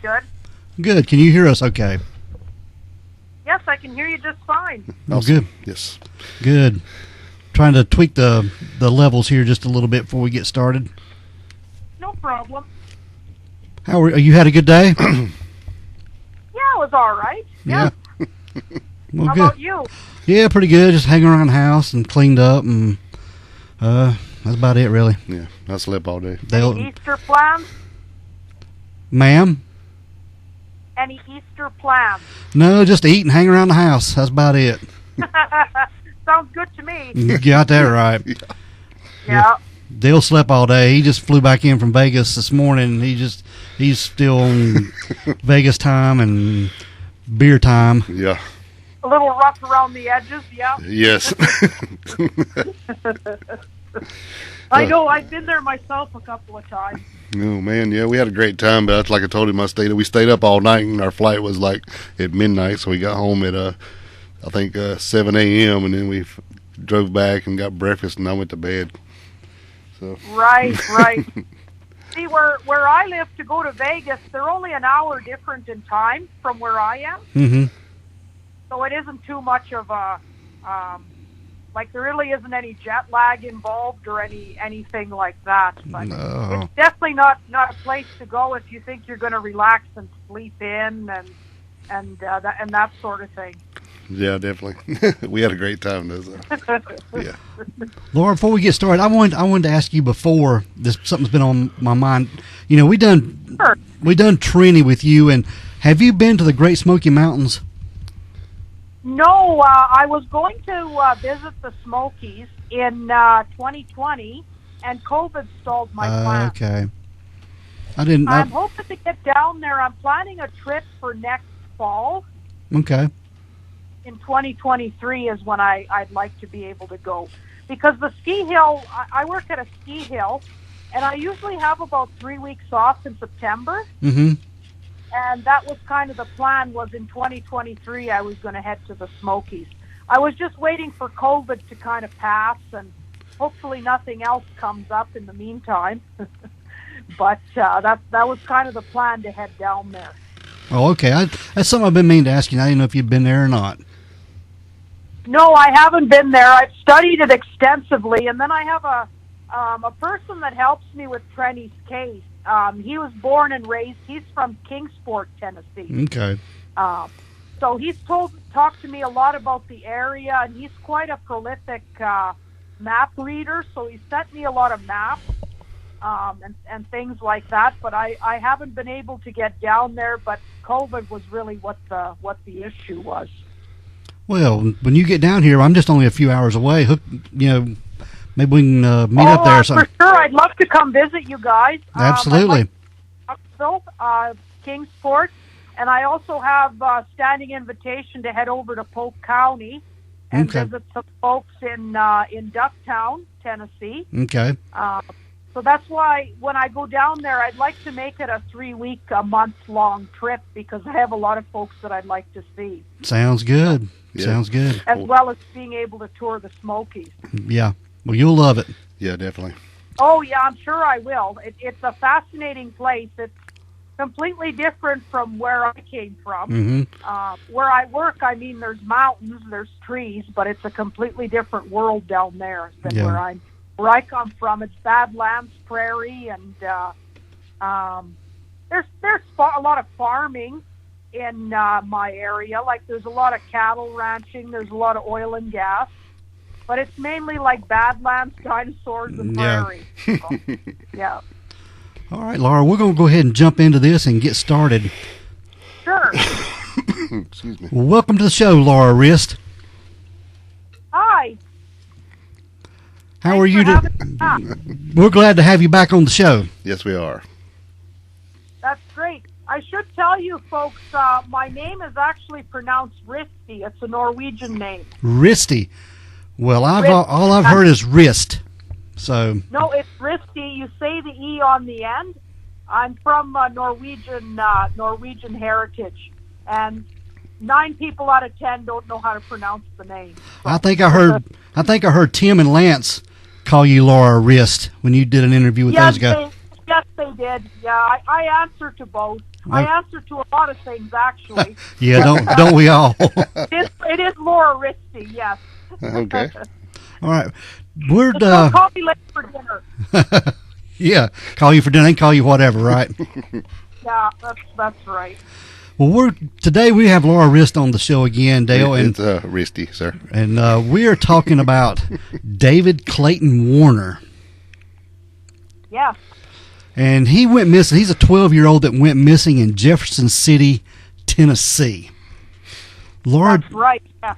Good. Good. Can you hear us okay? Yes, I can hear you just fine. Awesome. Good. Yes. Good. Trying to tweak the levels here just a little bit before we get started. No problem. How are you? Had a good day? Yeah, it was all right. Yeah. Well, How good. about you? Yeah, pretty good. Just hanging around the house and cleaned up, and that's about it, really. Yeah, I slept all day. Any Easter plans? Ma'am? Any Easter plans? No, just eat and hang around the house. That's about it. Sounds good to me. You got that right. Yeah. Dale slept all day. He just flew back in from Vegas this morning. He's still on Vegas time and beer time. Yeah. A little rough around the edges, yeah. Yes. I know, I've been there myself a couple of times. Oh man, yeah, we had a great time, but that's like I told him, we stayed up all night, and our flight was like at midnight, so we got home at I think 7 a.m. and then we drove back and got breakfast, and I went to bed. So. Right. See, where I live, to go to Vegas, they're only an hour different in time from where I am. Mm-hmm. So it isn't too much of a, like there really isn't any jet lag involved or anything like that. But No. It's definitely not a place to go if you think you're going to relax and sleep in and that sort of thing. Yeah, definitely. We had a great time, though. Yeah. Laura, before we get started, I wanted to ask you before this. Something's been on my mind. You know, we done Trini with you, and have you been to the Great Smoky Mountains? No, I was going to visit the Smokies in 2020, and COVID stalled my plan. Okay. I'm hoping to get down there. I'm planning a trip for next fall. Okay. In 2023 is when I'd like to be able to go. Because the ski hill, I work at a ski hill, and I usually have about 3 weeks off in September. Mm-hmm. And that was kind of the plan, was in 2023 I was going to head to the Smokies. I was just waiting for COVID to kind of pass, and hopefully nothing else comes up in the meantime. But that was kind of the plan, to head down there. Oh, okay. That's something I've been meaning to ask you. I didn't know if you'd been there or not. No, I haven't been there. I've studied it extensively, and then I have a person that helps me with Trenny's case. He was born and raised. He's from Kingsport, Tennessee. Okay. So he's talked to me a lot about the area, and he's quite a prolific map reader. So he sent me a lot of maps and things like that. But I haven't been able to get down there. But COVID was really what the issue was. Well, when you get down here, I'm just only a few hours away. Maybe we can meet up there or something. For sure. I'd love to come visit you guys. Absolutely. Kingsport, and I also have a standing invitation to head over to Polk County and visit some folks in Ducktown, Tennessee. Okay. So that's why when I go down there, I'd like to make it a 3-week, a month-long trip, because I have a lot of folks that I'd like to see. Sounds good. Yeah. Sounds good. As well as being able to tour the Smokies. Yeah. Well, you'll love it. Yeah, definitely. Oh, yeah, I'm sure I will. It's a fascinating place. It's completely different from where I came from. Mm-hmm. Where I work, there's mountains, there's trees, but it's a completely different world down there than where I come from. It's Badlands, prairie, and there's a lot of farming in my area. Like, there's a lot of cattle ranching, there's a lot of oil and gas. But it's mainly like Badlands, dinosaurs, and prairie. So, yeah. All right, Laura, we're going to go ahead and jump into this and get started. Sure. Excuse me. Welcome to the show, Laura Riste. Hi. How are you? We're glad to have you back on the show. Yes, we are. That's great. I should tell you, folks, my name is actually pronounced Rist E. It's a Norwegian name. Rist E. Well, all I've heard is wrist. So no, it's Rist E. You say the E on the end. I'm from Norwegian heritage, and 9 people out of 10 don't know how to pronounce the name. So. I think I heard Tim and Lance call you Laura Riste when you did an interview with those guys. Yes, they did. Yeah, I answer to both. I answer to a lot of things, actually. Yeah, don't we all? It is Laura Riste, yes. Okay. All right. We're So call me later for dinner. yeah, call you for dinner and call you whatever, right? Yeah, that's right. Well, today we have Laura Riste on the show again, Dale, and It's Riste, sir. And we are talking about David Clayton Warner. Yes. And he went missing. He's a 12-year-old that went missing in Jefferson City, Tennessee. Laura, That's right. Yeah.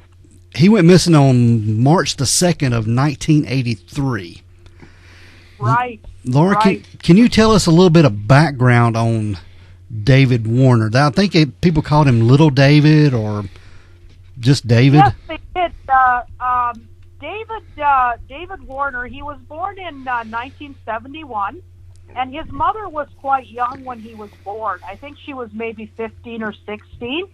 he went missing on March the 2nd of 1983. Right. Laura, right. can you tell us a little bit of background on David Warner? I think people called him Little David or just David. Yes, they did. David Warner, he was born in 1971, and his mother was quite young when he was born. I think she was maybe 15 or 16.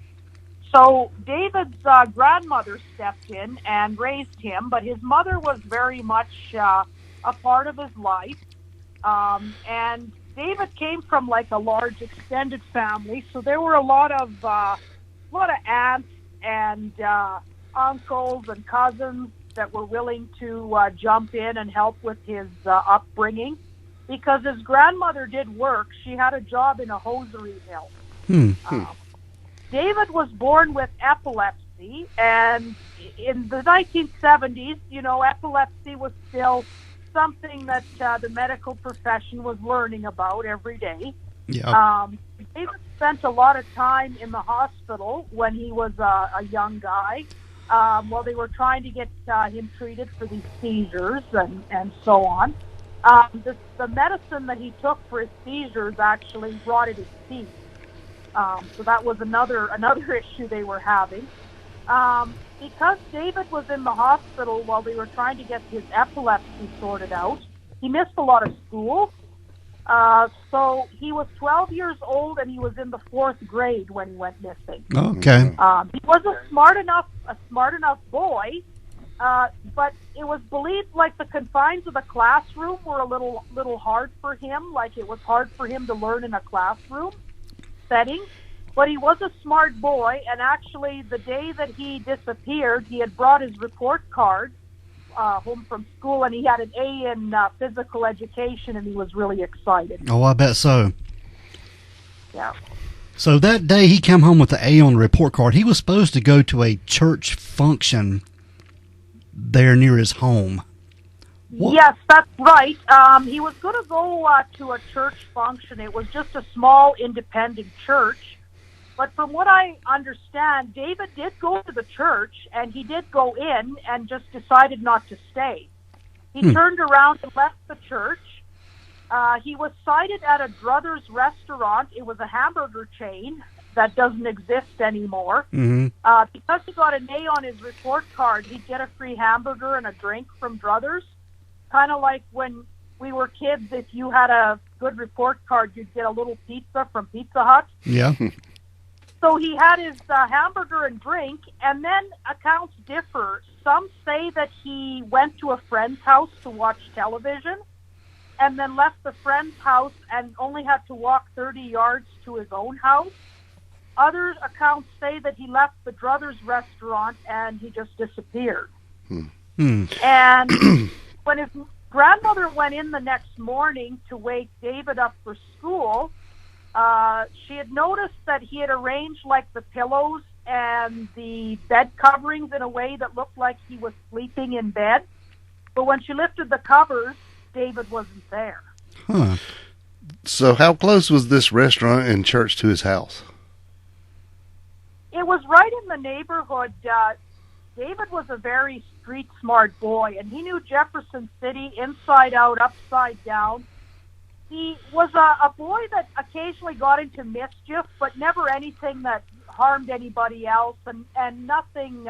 So David's grandmother stepped in and raised him, but his mother was very much a part of his life. And David came from like a large extended family, so there were a lot of aunts and uncles and cousins that were willing to jump in and help with his upbringing, because his grandmother did work. She had a job in a hosiery mill. David was born with epilepsy, and in the 1970s, epilepsy was still something that the medical profession was learning about every day. Yeah. David spent a lot of time in the hospital when he was a young guy, while they were trying to get him treated for these seizures and so on. The medicine that he took for his seizures actually rotted his teeth. So that was another issue they were having. Because David was in the hospital while they were trying to get his epilepsy sorted out, he missed a lot of school. So he was 12 years old, and he was in the 4th grade when he went missing. Okay. He was a smart enough boy, but it was believed like the confines of the classroom were a little hard for him. Like it was hard for him to learn in a classroom setting. But he was a smart boy, and actually the day that he disappeared, he had brought his report card home from school, and he had an A in physical education, and he was really excited. Oh, I bet so. Yeah. So that day he came home with the A on the report card. He was supposed to go to a church function there near his home. What? Yes, that's right. He was going to go to a church function. It was just a small independent church. But from what I understand, David did go to the church, and he did go in and just decided not to stay. He turned around and left the church. He was sighted at a Druther's restaurant. It was a hamburger chain that doesn't exist anymore. Mm-hmm. Because he got an A on his report card, he'd get a free hamburger and a drink from Druther's. Kind of like when we were kids, if you had a good report card, you'd get a little pizza from Pizza Hut. Yeah. So he had his hamburger and drink, and then accounts differ. Some say that he went to a friend's house to watch television and then left the friend's house and only had to walk 30 yards to his own house. Other accounts say that he left the Druther's restaurant and he just disappeared. And when his grandmother went in the next morning to wake David up for school, she had noticed that he had arranged like the pillows and the bed coverings in a way that looked like he was sleeping in bed. But when she lifted the covers, David wasn't there. Huh. So how close was this restaurant and church to his house? It was right in the neighborhood. David was a very street-smart boy, and he knew Jefferson City inside out, upside down. He was a boy that occasionally got into mischief, but never anything that harmed anybody else, and nothing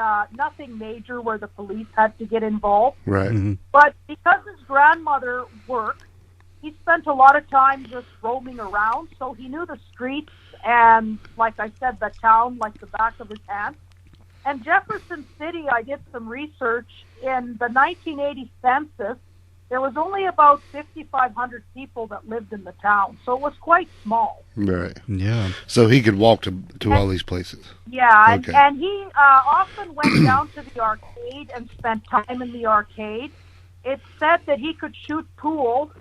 major where the police had to get involved. Right. Mm-hmm. But because his grandmother worked, he spent a lot of time just roaming around, so he knew the streets and, like I said, the town like the back of his hand. And Jefferson City, I did some research. In the 1980 census, there was only about 5,500 people that lived in the town, so it was quite small. Right. Yeah. So he could walk to all these places. Yeah, Okay. and he often went down to the arcade and spent time in the arcade. It's said that he could shoot pool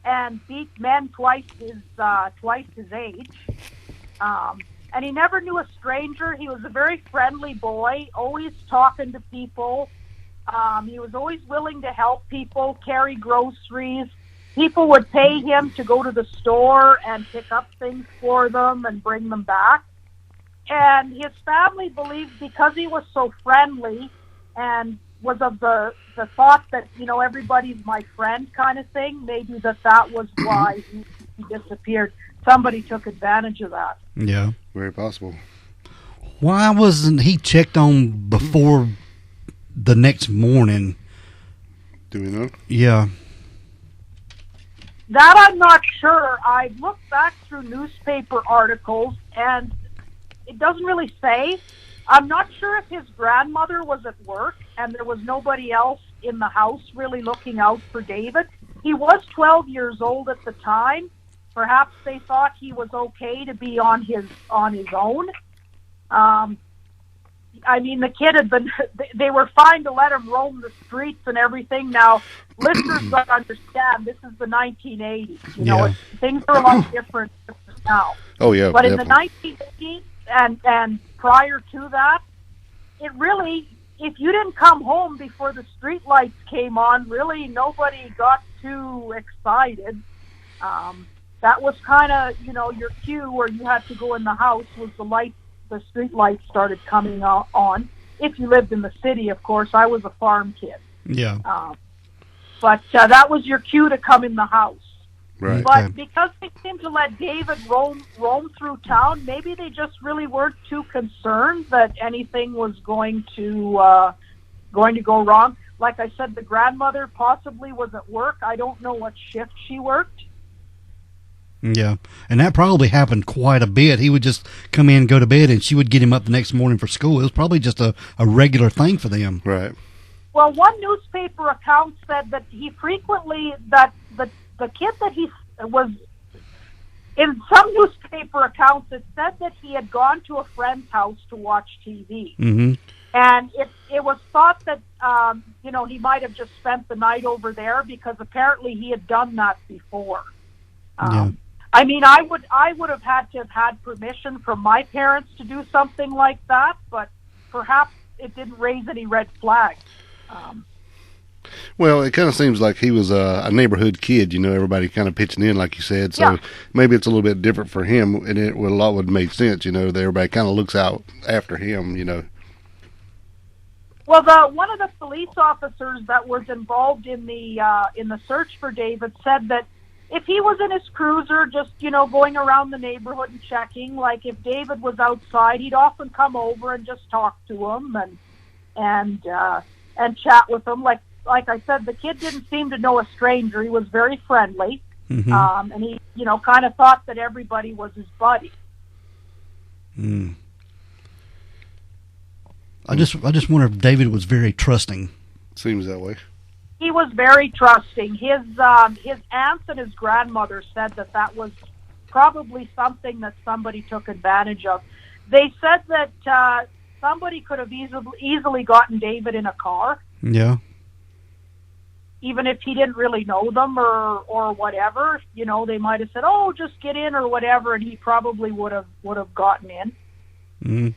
and beat men twice his age. And he never knew a stranger. He was a very friendly boy, always talking to people. He was always willing to help people carry groceries. People would pay him to go to the store and pick up things for them and bring them back. And his family believed because he was so friendly and was of the thought that, everybody's my friend kind of thing, maybe that was why he disappeared. Somebody took advantage of that. Yeah. Very possible. Why wasn't he checked on before the next morning? Do we know? Yeah. That I'm not sure. I looked back through newspaper articles, and it doesn't really say. I'm not sure if his grandmother was at work and there was nobody else in the house really looking out for David. He was 12 years old at the time. Perhaps they thought he was okay to be on his own. The kid had been, they were fine to let him roam the streets and everything. Now, listeners got to understand, this is the 1980s. Things are a lot different now. Oh, yeah. But definitely. in the 1980s and prior to that, it really, if you didn't come home before the street lights came on, really nobody got too excited. That was kind of, your cue where you had to go in the house was the street lights started coming on. If you lived in the city, of course. I was a farm kid. Yeah. But that was your cue to come in the house. Right. But because they seemed to let David roam through town, maybe they just really weren't too concerned that anything was going to go wrong. Like I said, the grandmother possibly was at work. I don't know what shift she worked. Yeah, and that probably happened quite a bit. He would just come in and go to bed, and she would get him up the next morning for school. It was probably just a regular thing for them. Right. Well, one newspaper account said that he frequently, that the kid that he was, in some newspaper accounts, it said that he had gone to a friend's house to watch TV. Mm-hmm. And it was thought that, he might have just spent the night over there because apparently he had done that before. Yeah. I would have had to have had permission from my parents to do something like that, but perhaps it didn't raise any red flags. Well, it kind of seems like he was a neighborhood kid, everybody kind of pitching in, like you said. So Yeah. maybe it's a little bit different for him, and it would have made sense, that everybody kind of looks out after him, Well, one of the police officers that was involved in the search for David said that if he was in his cruiser, just going around the neighborhood and checking, like if David was outside, he'd often come over and just talk to him and chat with him. Like I said, the kid didn't seem to know a stranger. He was very friendly, Mm-hmm. and he kind of thought that everybody was his buddy. Mm. I just wonder if David was very trusting. Seems that way. He was very trusting. His aunts and his grandmother said that was probably something that somebody took advantage of. They said that somebody could have easily gotten David in a car. Yeah. Even if he didn't really know them or whatever, they might have said, "Oh, just get in" or whatever, and he probably would have gotten in. Mm.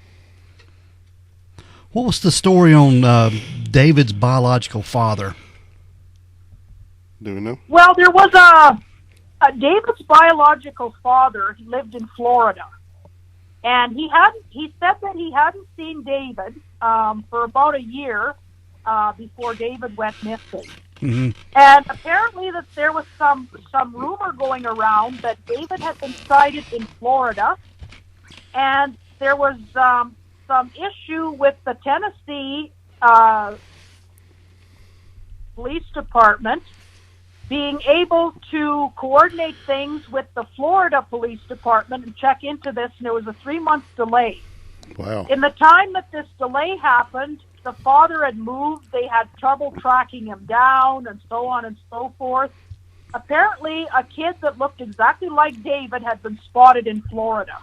What was the story on David's biological father? Do we know? Well, there was a David's biological father. He lived in Florida, and he said that he hadn't seen David for about a year before David went missing. Mm-hmm. And apparently that there was some rumor going around that David had been sighted in Florida, and there was some issue with the Tennessee police department being able to coordinate things with the Florida police department and check into this, and there was a 3-month delay. Wow. In the time that this delay happened, the father had moved. They had trouble tracking him down and so on and so forth. Apparently, a kid that looked exactly like David had been spotted in Florida.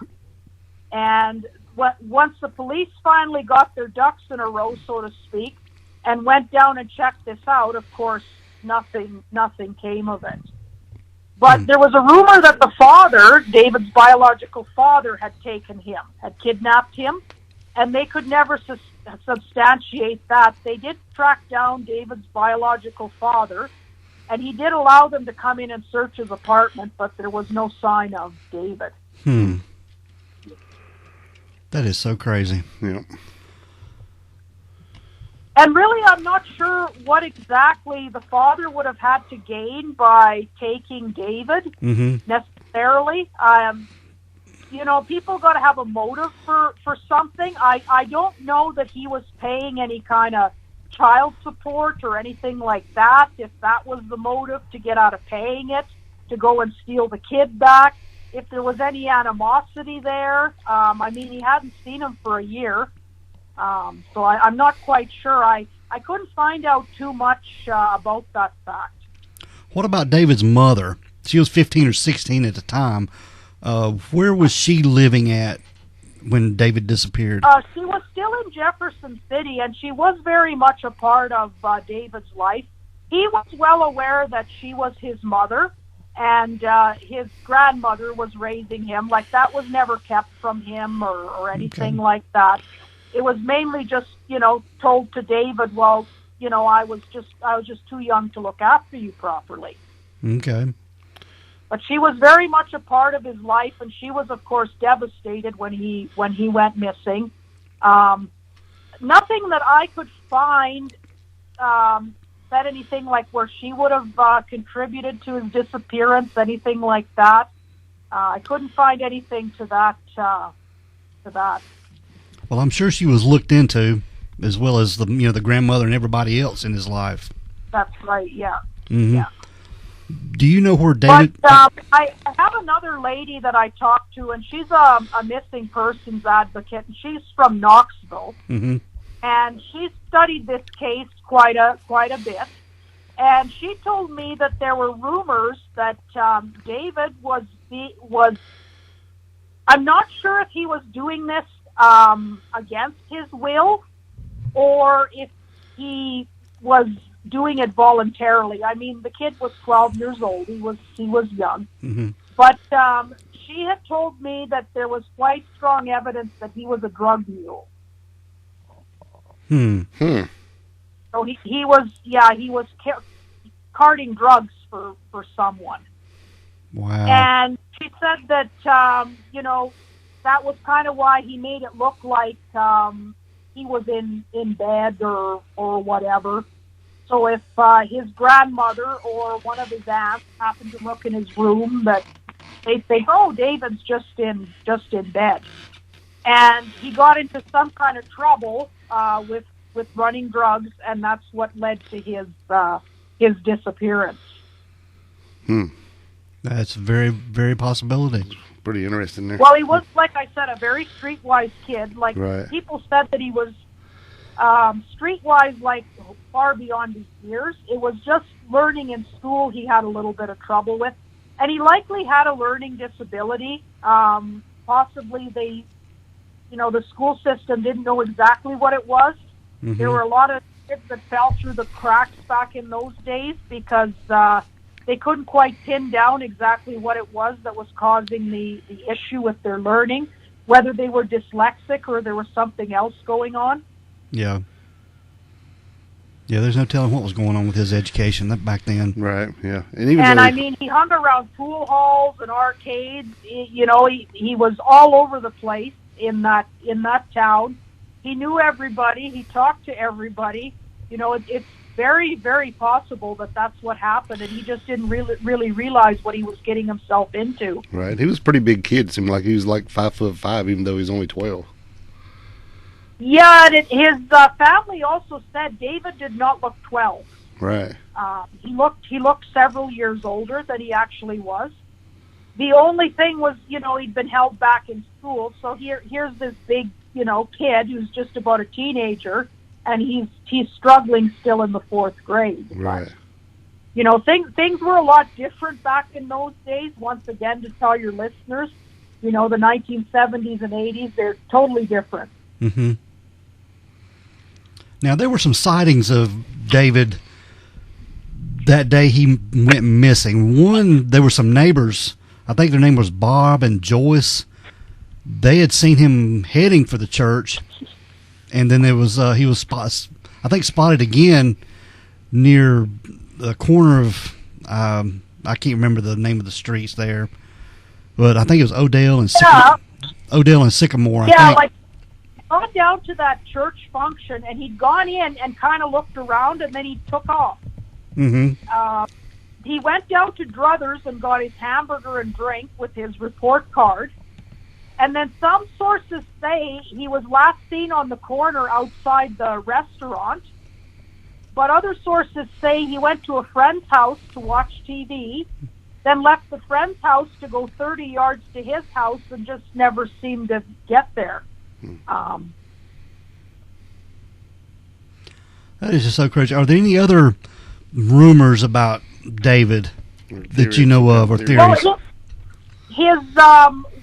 And once the police finally got their ducks in a row, so to speak, and went down and checked this out, of course, nothing came of it. But there was a rumor that the father, David's biological father, had taken him, had kidnapped him, and they could never substantiate that. They did track down David's biological father, and he did allow them to come in and search his apartment, but there was no sign of David. That is so crazy. Yeah. And really, I'm not sure what exactly the father would have had to gain by taking David, necessarily. You know, people got to have a motive for something. I don't know that he was paying any kind of child support or anything like that, if that was the motive to get out of paying it, to go and steal the kid back. If there was any animosity there, I mean, he hadn't seen him for a year. So I'm not quite sure. I couldn't find out too much about that fact. What about David's mother? She was 15 or 16 at the time. Where was she living at when David disappeared? She was still in Jefferson City, and she was very much a part of David's life. He was well aware that she was his mother, and his grandmother was raising him. Like, that was never kept from him or anything like that. It was mainly just, you know, told to David, well, you know, I was just too young to look after you properly. Okay. But she was very much a part of his life, and she was, of course, devastated when he went missing. Nothing that I could find said anything like where she would have contributed to his disappearance, anything like that. I couldn't find anything to that. Well, I'm sure she was looked into, as well as the grandmother and everybody else in his life. That's right. Yeah. Mm-hmm. Yeah. Do you know where David? But I have another lady that I talked to, and she's a missing persons advocate, and she's from Knoxville, and she studied this case quite a bit. And she told me that there were rumors that David was. I'm not sure if he was doing this against his will, or if he was doing it voluntarily. I mean, the kid was 12 years old. He was young. But she had told me that there was quite strong evidence that he was a drug mule. So he was carting drugs for someone. Wow. And she said that that was kind of why he made it look like he was in bed or whatever. So if his grandmother or one of his aunts happened to look in his room, that they think, oh, David's just in bed. And he got into some kind of trouble with running drugs, and that's what led to his disappearance. That's very, very possibility. Pretty interesting there. Well, he was, like I said, a very streetwise kid. Like, people said that he was streetwise, like, far beyond his years. It was just learning in school he had a little bit of trouble with. And he likely had a learning disability. Possibly the school system didn't know exactly what it was. There were a lot of kids that fell through the cracks back in those days because they couldn't quite pin down exactly what it was that was causing the issue with their learning, whether they were dyslexic or there was something else going on. Yeah. Yeah, there's no telling what was going on with his education back then. Right, yeah. And I mean, he hung around pool halls and arcades. He was all over the place in that town. He knew everybody. He talked to everybody. It's very, very possible that that's what happened, and he just didn't really realize what he was getting himself into. Right. He was a pretty big kid. It seemed like he was like 5'5", even though he's only 12. Yeah, and his family also said David did not look 12. Right. He looked several years older than he actually was. The only thing was, he'd been held back in school. So here's this big, kid who's just about a teenager, and he's struggling still in the 4th grade. Right. But, things were a lot different back in those days. Once again, to tell your listeners, the 1970s and 80s, they're totally different. Mm-hmm. Now, there were some sightings of David that day he went missing. One, there were some neighbors, I think their name was Bob and Joyce. They had seen him heading for the church, and then he was spotted again near the corner of, I can't remember the name of the streets there, but I think it was Odell and Sycamore. I think. Gone down to that church function, and he'd gone in and kind of looked around, and then he took off. Mm-hmm. He went down to Druther's and got his hamburger and drink with his report card. And then some sources say he was last seen on the corner outside the restaurant. But other sources say he went to a friend's house to watch TV, then left the friend's house to go 30 yards to his house and just never seemed to get there. That is just so crazy. Are there any other rumors about David that you know of, or theories? Well, his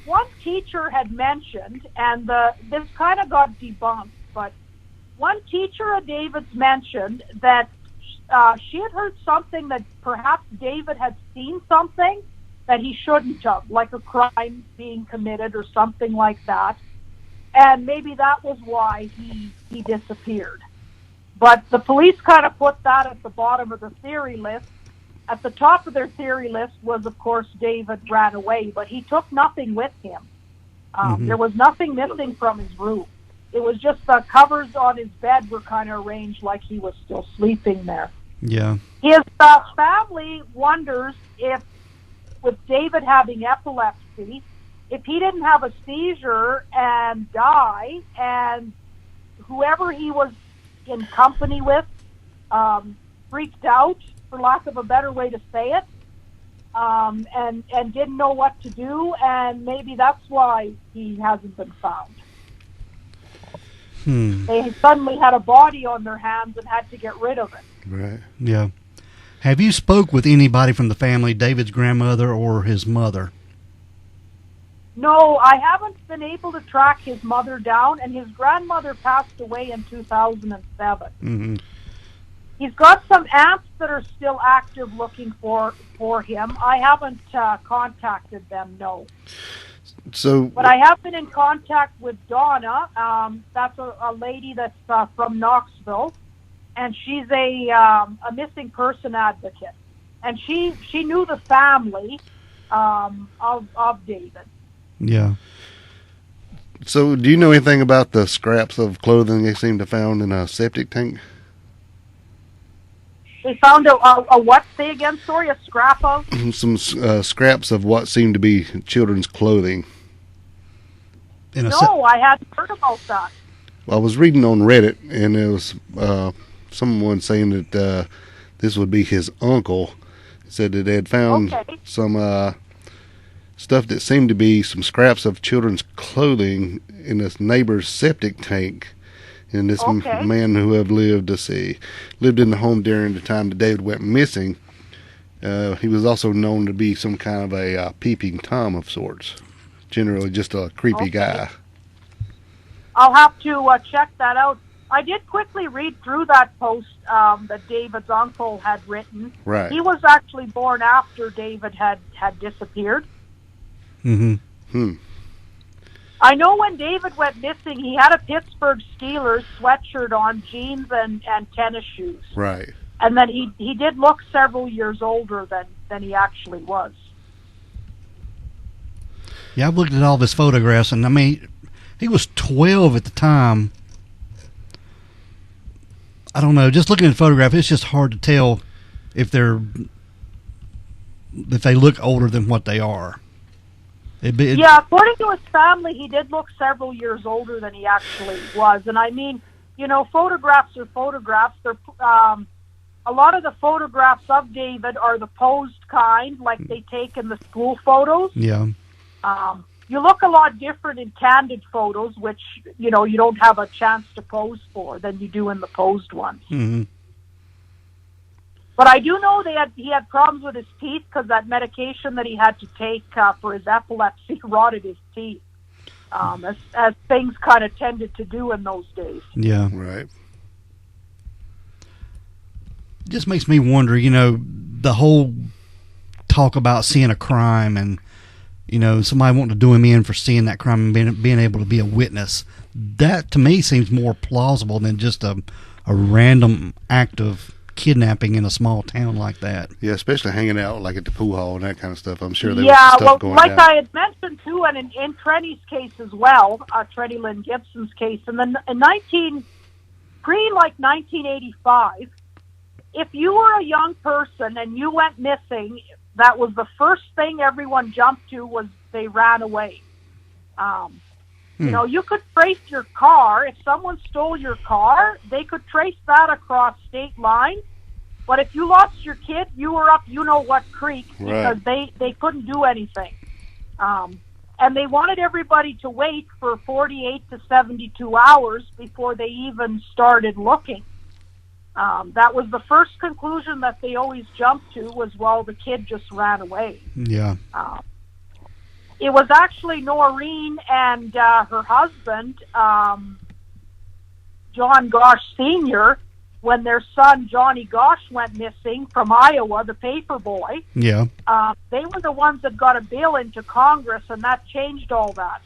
one teacher had mentioned, and this kind of got debunked, but one teacher of David's mentioned that she had heard something that perhaps David had seen something that he shouldn't have, like a crime being committed or something like that. And maybe that was why he disappeared. But the police kind of put that at the bottom of the theory list. At the top of their theory list was, of course, David ran away, but he took nothing with him. There was nothing missing from his room. It was just the covers on his bed were kind of arranged like he was still sleeping there. Yeah. His family wonders if, with David having epilepsy, if he didn't have a seizure and die, and whoever he was in company with freaked out, for lack of a better way to say it, and didn't know what to do, and maybe that's why he hasn't been found. They suddenly had a body on their hands and had to get rid of it. Right. Yeah. Have you spoke with anybody from the family, David's grandmother or his mother? No, I haven't been able to track his mother down, and his grandmother passed away in 2007. Mm-hmm. He's got some aunts that are still active looking for him. I haven't contacted them, no. But I have been in contact with Donna. That's a lady that's from Knoxville, and she's a missing person advocate. And she knew the family of David. Yeah. So, do you know anything about the scraps of clothing they seem to found in a septic tank? They found a what? Say again, sorry, a scrap of? Some scraps of what seemed to be children's clothing. No, I hadn't heard about that. Well, I was reading on Reddit, and it was someone saying that this would be his uncle. He said that they had found some stuff that seemed to be some scraps of children's clothing in this neighbor's septic tank. And this man who have lived in the home during the time that David went missing, he was also known to be some kind of a peeping Tom of sorts. Generally just a creepy guy. I'll have to check that out. I did quickly read through that post that David's uncle had written. Right. He was actually born after David had disappeared. Mm-hmm. I know when David went missing, he had a Pittsburgh Steelers sweatshirt on, jeans and tennis shoes. Right. And then he did look several years older than he actually was. Yeah, I've looked at all of his photographs, and I mean, he was 12 at the time. I don't know. Just looking at the photograph, it's just hard to tell if they look older than what they are. Yeah, according to his family, he did look several years older than he actually was. And I mean, photographs are photographs. They're a lot of the photographs of David are the posed kind, like they take in the school photos. Yeah. you look a lot different in candid photos, which, you know, you don't have a chance to pose for than you do in the posed ones. Mm-hmm. But I do know he had problems with his teeth because that medication that he had to take for his epilepsy rotted his teeth, as things kind of tended to do in those days. Yeah. Right. Just makes me wonder, you know, the whole talk about seeing a crime and, you know, somebody wanting to do him in for seeing that crime and being able to be a witness. That, to me, seems more plausible than just a random act of kidnapping in a small town like that. Yeah, especially hanging out like at the pool hall and that kind of stuff. I'm sure there was some stuff going like down. I had mentioned too, and in Trenny's case as well, Trenny Lynn Gibson's case, and then in 1985, if you were a young person and you went missing, that was the first thing everyone jumped to was they ran away. You know, you could trace your car. If someone stole your car, they could trace that across state lines. But if you lost your kid, you were up you-know-what creek because they couldn't do anything. And they wanted everybody to wait for 48 to 72 hours before they even started looking. That was the first conclusion that they always jumped to was, well, the kid just ran away. Yeah. It was actually Noreen and her husband, John Gosh Sr., when their son, Johnny Gosh, went missing from Iowa, the paper boy. Yeah. They were the ones that got a bill into Congress, and that changed all that.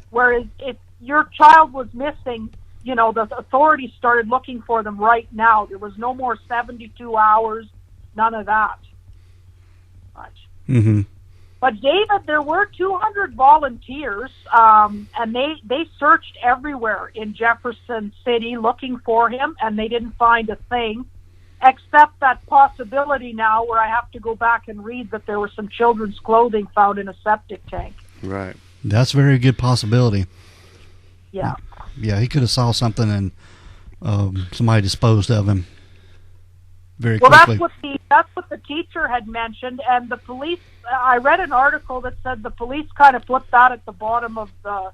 Whereas if your child was missing, you know, the authorities started looking for them right now. There was no more 72 hours, none of that. Mm-hmm. But David, there were 200 volunteers, and they searched everywhere in Jefferson City looking for him, and they didn't find a thing, except that possibility now where I have to go back and read that there was some children's clothing found in a septic tank. Right. That's a very good possibility. Yeah. Yeah, he could have saw something and somebody disposed of him very quickly. Well, that's what the teacher had mentioned, and the police. I read an article that said the police kind of flipped that at the bottom of the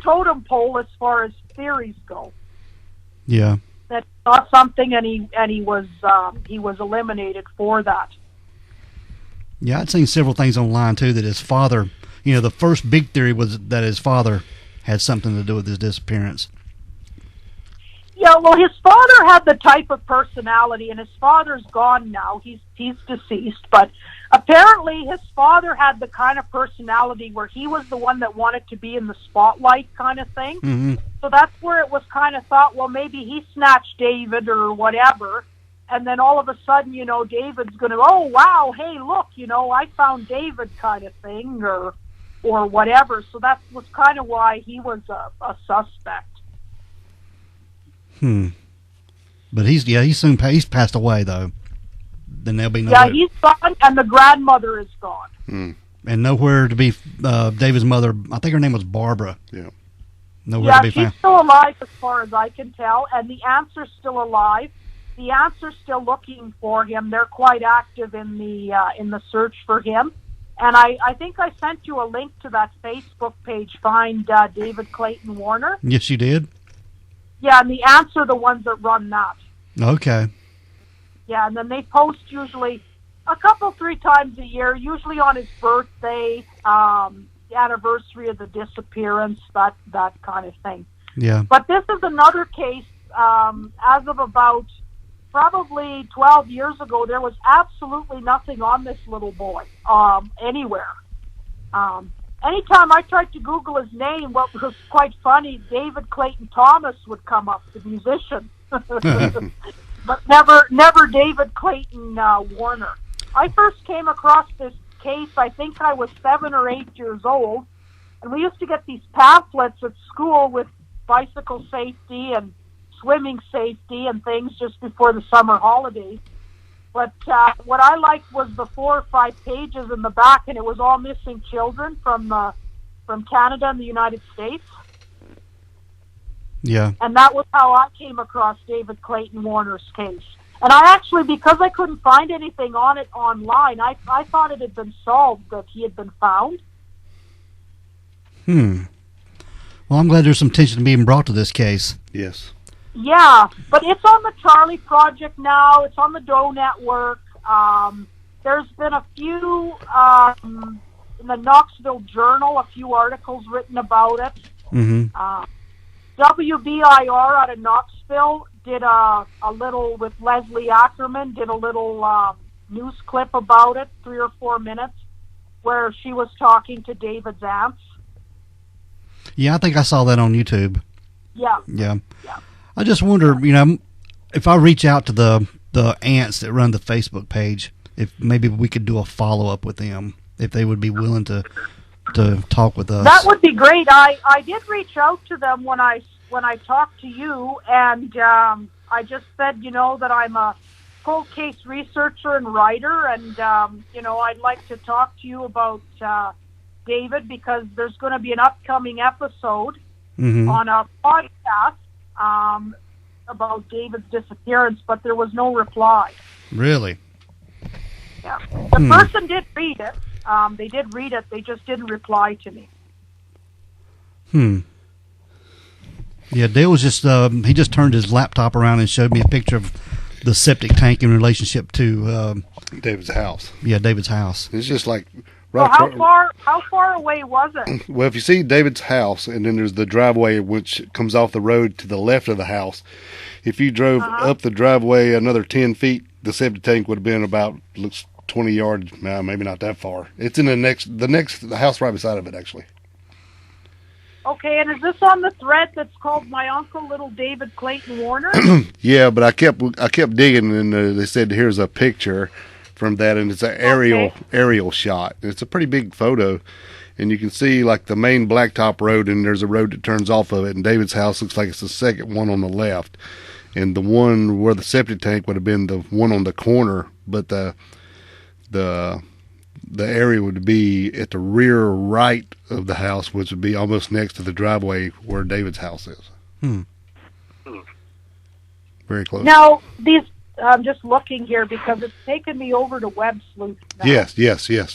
totem pole as far as theories go. Yeah. That he saw something and he was eliminated for that. Yeah, I'd seen several things online too that his father. You know, the first big theory was that his father had something to do with his disappearance. Yeah, well, his father had the type of personality, and his father's gone now. He's deceased, but apparently his father had the kind of personality where he was the one that wanted to be in the spotlight kind of thing. Mm-hmm. So that's where it was kind of thought, well, maybe he snatched David or whatever, and then all of a sudden, you know, David's going to, oh, wow, hey, look, you know, I found David kind of thing, or whatever. So that was kind of why he was a suspect. But he's passed away though. Then there'll be no. Yeah, he's gone, and the grandmother is gone. And nowhere to be. David's mother, I think her name was Barbara. Yeah. Nowhere to be found. She's still alive as far as I can tell, and the aunt's still alive. The aunt's still looking for him. They're quite active in the search for him. And I think I sent you a link to that Facebook page, Find David Clayton Warner. Yes, you did. Yeah, and the ants are the ones that run that. Okay. Yeah, and then they post usually a couple, 3 times a year, usually on his birthday, the anniversary of the disappearance, that kind of thing. Yeah. But this is another case, as of about probably 12 years ago, there was absolutely nothing on this little boy anywhere. Anytime I tried to Google his name, what was quite funny, David Clayton Thomas would come up, the musician. But never David Clayton Warner. I first came across this case, I think I was 7 or 8 years old, and we used to get these pamphlets at school with bicycle safety and swimming safety and things just before the summer holidays. But what I liked was the 4 or 5 pages in the back, and it was all missing children from Canada and the United States. Yeah. And that was how I came across David Clayton Warner's case. And I actually, because I couldn't find anything on it online, I thought it had been solved, that he had been found. Well, I'm glad there's some attention being brought to this case. Yes. Yeah, but it's on the Charlie Project now. It's on the Doe Network. There's been a few in the Knoxville Journal, a few articles written about it. WBIR out of Knoxville did a little, with Leslie Ackerman, did a little news clip about it, 3 or 4 minutes, where she was talking to David's aunts. Yeah, I think I saw that on YouTube. Yeah. I just wonder, if I reach out to the aunts that run the Facebook page, if maybe we could do a follow-up with them, if they would be willing to talk with us. That would be great. I did reach out to them when I talked to you, and I just said, that I'm a cold case researcher and writer, and I'd like to talk to you about David, because there's going to be an upcoming episode on a podcast about David's disappearance, but there was no reply. Really? Yeah. The person did read it. They did read it. They just didn't reply to me. Yeah, Dale was just, he just turned his laptop around and showed me a picture of the septic tank in relationship to David's house. Yeah, David's house. It's just like right. So how far away was it? Well, if you see David's house, and then there's the driveway which comes off the road to the left of the house. If you drove up the driveway another 10 feet, the septic tank would have been about 20 yards. No, maybe not that far. It's in the house right beside of it, actually. Okay, and is this on the thread that's called My Uncle Little David Clayton Warner? Yeah, but I kept digging, and they said here's a picture from that, and it's an aerial shot. It's a pretty big photo, and you can see like the main blacktop road, and there's a road that turns off of it, and David's house looks like it's the second one on the left, and the one where the septic tank would have been the one on the corner, but the area would be at the rear right of the house, which would be almost next to the driveway where David's house is. Very close. Now, I'm just looking here because it's taken me over to Web Sleuth now. Yes.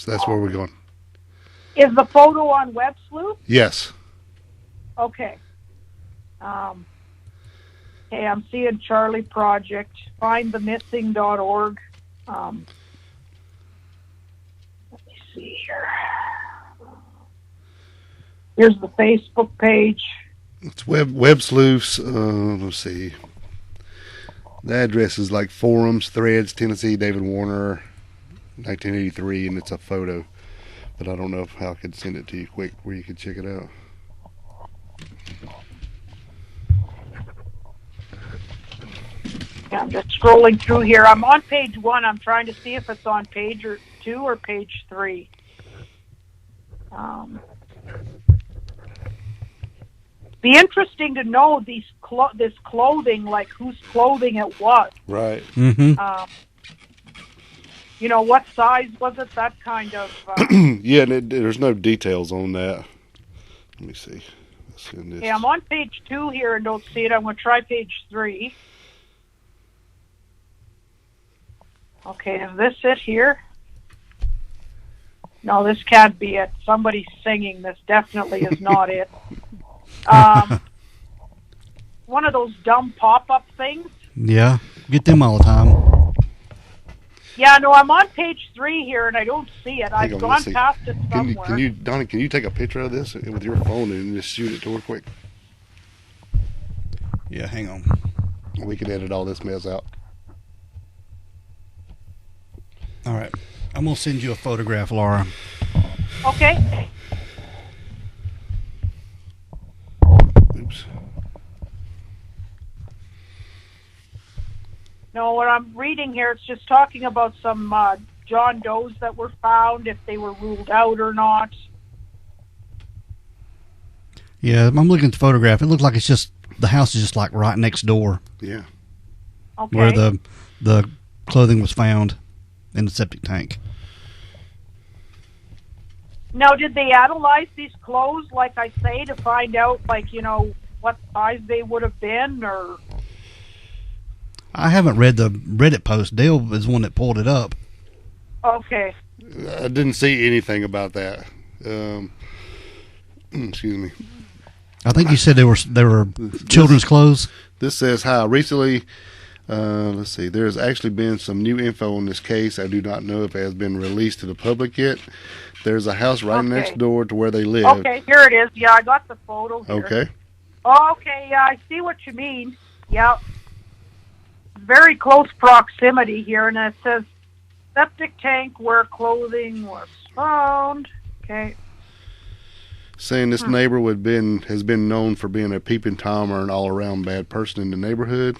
That's where we're going. Is the photo on Web Sleuth? Yes. Okay. Okay, I'm seeing Charlie Project, findthemissing.org. Let me see here. Here's the Facebook page. It's Web Sleuths. Let's see. The address is like forums, threads, Tennessee, David Warner, 1983, and it's a photo. But I don't know how I could send it to you quick where you could check it out. Yeah, I'm just scrolling through here. I'm on page 1. I'm trying to see if it's on page 2 or page 3. Be interesting to know this clothing, like whose clothing it was. Right. What size was it? That kind of. Yeah, there's no details on that. Let me see. Okay, I'm on page 2 here and don't see it. I'm going to try page 3. Okay, is this it here? No, this can't be it. Somebody's singing. This definitely is not it. One of those dumb pop-up things. Yeah, get them all the time. Yeah, no, I'm on page 3 here and I don't see it. I've gone past it somewhere. Donnie, can you take a picture of this with your phone and just shoot it to her quick? Yeah, hang on. We can edit all this mess out. All right. I'm going to send you a photograph, Laura. Okay. Oops. No, what I'm reading here, it's just talking about some John Does that were found, if they were ruled out or not. Yeah, I'm looking at the photograph. It looks like the house is just like right next door. Yeah. Okay. Where the clothing was found in the septic tank. Now, did they analyze these clothes, like I say, to find out, what size they would have been, or? I haven't read the Reddit post. Dale is the one that pulled it up. Okay. I didn't see anything about that. Excuse me. I think you said there were children's clothes. This says, hi, recently, let's see, there's actually been some new info on this case. I do not know if it has been released to the public yet. There's a house right next door to where they live. Okay, here it is. Yeah, I got the photo here. Okay. Okay, yeah, I see what you mean. Yeah. Very close proximity here, and it says septic tank where clothing was found. Okay. Saying this neighbor has been known for being a peeping Tom or an all-around bad person in the neighborhood.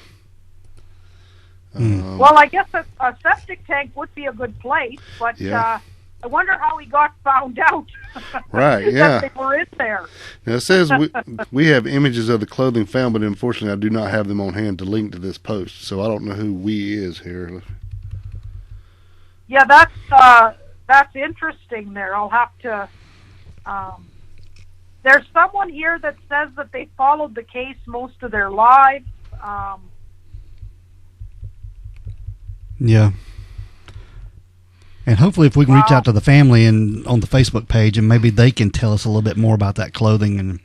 Well, I guess a septic tank would be a good place, but I wonder how he got found out. Right, yeah. That they were in there. Now it says we have images of the clothing found, but unfortunately I do not have them on hand to link to this post, so I don't know who we is here. Yeah, that's interesting there. I'll have to... there's someone here that says that they followed the case most of their lives. Yeah. And hopefully if we can reach out to the family and on the Facebook page, and maybe they can tell us a little bit more about that clothing. And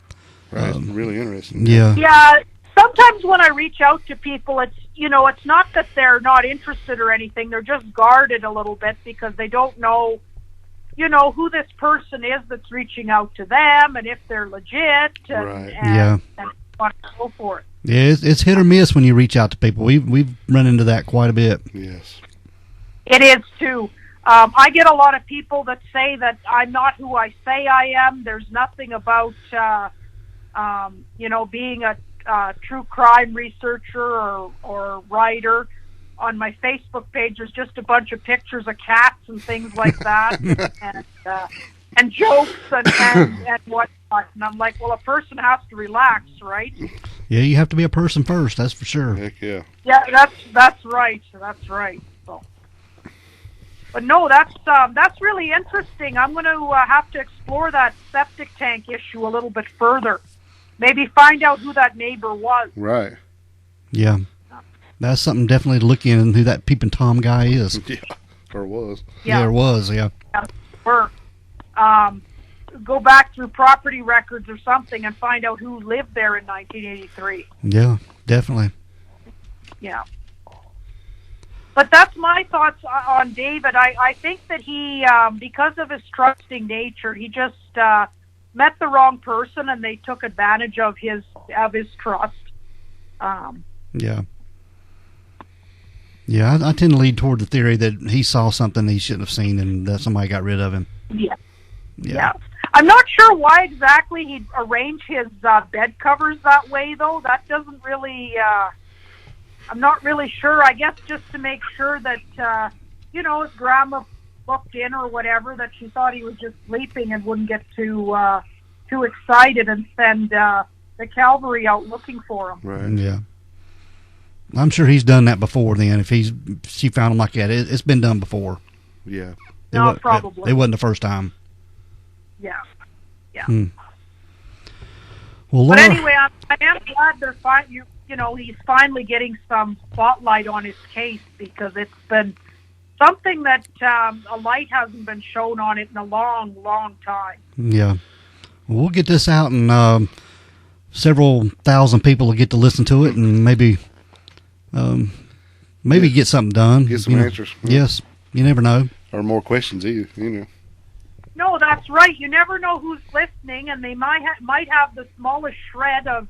right, really interesting. Yeah. Yeah, sometimes when I reach out to people, it's not that they're not interested or anything. They're just guarded a little bit because they don't know, who this person is that's reaching out to them and if they're legit and so forth. Yeah, it's hit or miss when you reach out to people. We've run into that quite a bit. Yes. It is too. I get a lot of people that say that I'm not who I say I am. There's nothing about, being a true crime researcher or writer. On my Facebook page, there's just a bunch of pictures of cats and things like that, and jokes and whatnot. And I'm like, well, a person has to relax, right? Yeah, you have to be a person first. That's for sure. Heck yeah. Yeah, that's right. That's right. So. But no, that's really interesting. I'm going to have to explore that septic tank issue a little bit further. Maybe find out who that neighbor was. Right. Yeah. That's something definitely to look in, who that peeping Tom guy is. Yeah, or was. Yeah, or was, yeah. Or go back through property records or something and find out who lived there in 1983. Yeah, definitely. Yeah. But that's my thoughts on David. I think that he, because of his trusting nature, he just met the wrong person and they took advantage of his trust. Yeah. Yeah, I tend to lead toward the theory that he saw something he shouldn't have seen and that somebody got rid of him. Yeah. I'm not sure why exactly he arranged his bed covers that way, though. That doesn't really... I'm not really sure. I guess just to make sure that, his grandma booked in or whatever, that she thought he was just sleeping and wouldn't get too excited and send the cavalry out looking for him. Right. Yeah. I'm sure he's done that before then. If she found him like that, it's been done before. Yeah. Probably. It wasn't the first time. Yeah. Well, but anyway, I am glad they're he's finally getting some spotlight on his case, because it's been something that a light hasn't been shown on it in a long, long time. Yeah. Well, we'll get this out, and several thousand people will get to listen to it, and maybe get something done. Get some answers. Yes. You never know. Or more questions, either, No, that's right. You never know who's listening, and they might have the smallest shred of...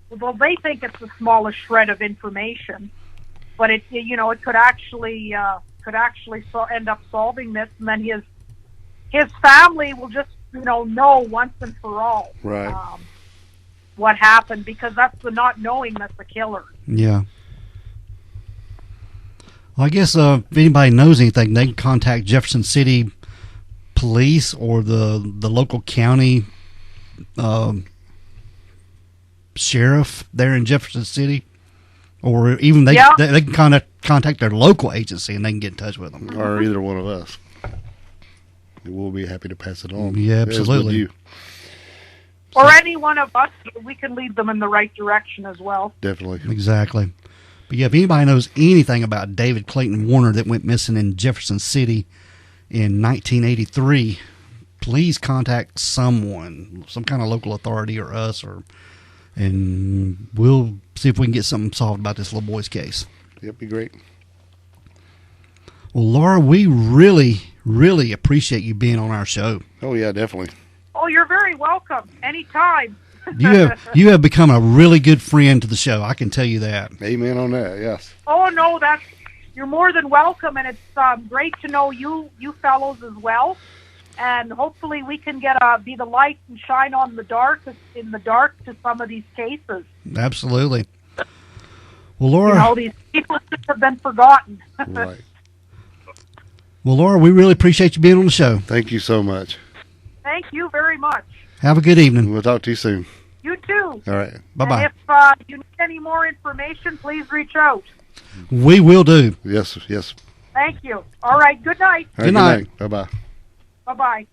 Well, they think it's the smallest shred of information, but it could actually end up solving this, and then his family will just know once and for all what happened, because that's the not knowing that's the killer. Yeah. Well, I guess if anybody knows anything, they can contact Jefferson City Police or the local county sheriff there in Jefferson City, or even they can contact their local agency and they can get in touch with them, or either one of us. We'll be happy to pass it on. Yeah, absolutely. Or any one of us, we can lead them in the right direction as well. Definitely. Exactly. But yeah, if anybody knows anything about David Clayton Warner that went missing in Jefferson City in 1983, please contact someone, some kind of local authority or us, and we'll see if we can get something solved about this little boy's case. Yep, be great. Well, Laura, we really, really appreciate you being on our show. Oh, yeah, definitely. Oh, you're very welcome. Anytime. You have become a really good friend to the show. I can tell you that. Amen on that, yes. Oh, no, you're more than welcome, and it's great to know you fellows as well. And hopefully we can be the light and shine in the dark to some of these cases. Absolutely. Well, Laura, these people have been forgotten. Right. Well, Laura, we really appreciate you being on the show. Thank you so much. Thank you very much. Have a good evening. We'll talk to you soon. You too. All right. Bye-bye. And if you need any more information, please reach out. We will do. Yes. Thank you. All right. Good night. All right, Good night. Bye-bye. Bye-bye.